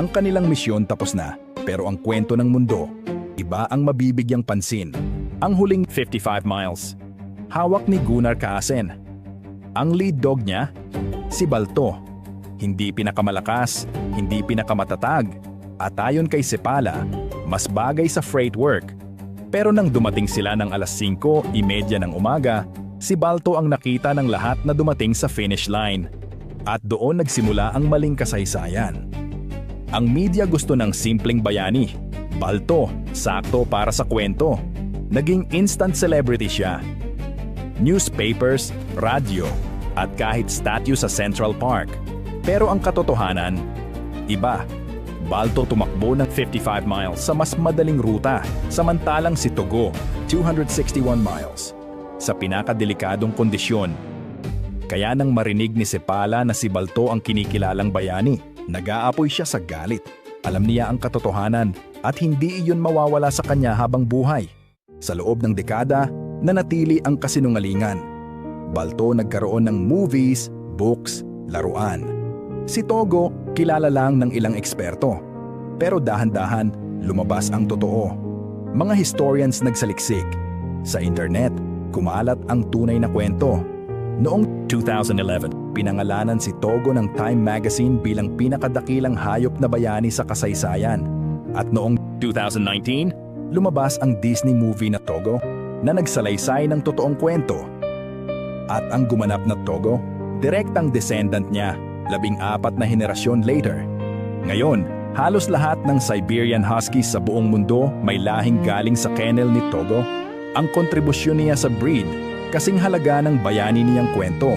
Ang kanilang misyon tapos na, pero ang kwento ng mundo, iba ang mabibigyang pansin. Ang huling 55 miles. Hawak ni Gunnar Kaasen. Ang lead dog niya, si Balto. Hindi pinakamalakas, hindi pinakamatatag, at ayon kay Sepala, mas bagay sa freight work. Pero nang dumating sila ng alas 5:30 ng umaga, si Balto ang nakita ng lahat na dumating sa finish line. At doon nagsimula ang maling kasaysayan. Ang media gusto ng simpleng bayani. Balto, sakto para sa kwento. Naging instant celebrity siya. Newspapers, radyo, at kahit statue sa Central Park. Pero ang katotohanan, iba. Balto tumakbo ng 55 miles sa mas madaling ruta, samantalang si Togo, 261 miles, sa pinakadelikadong kondisyon. Kaya nang marinig ni Sepala na si Balto ang kinikilalang bayani, nag-aapoy siya sa galit. Alam niya ang katotohanan at hindi iyon mawawala sa kanya habang buhay. Sa loob ng dekada, nanatili ang kasinungalingan. Balto nagkaroon ng movies, books, laruan. Si Togo, kilala lang ng ilang eksperto. Pero dahan-dahan, lumabas ang totoo. Mga historians nagsaliksik. Sa internet, kumalat ang tunay na kwento. Noong 2011, pinangalanan si Togo ng Time Magazine bilang pinakadakilang hayop na bayani sa kasaysayan. At noong 2019, lumabas ang Disney movie na Togo na nagsalaysay ng totoong kwento. At ang gumanap na Togo, direktang descendant niya, 14 na henerasyon later. Ngayon, halos lahat ng Siberian Huskies sa buong mundo may lahing galing sa kennel ni Togo. Ang kontribusyon niya sa breed, kasing halaga ng bayani niyang kwento.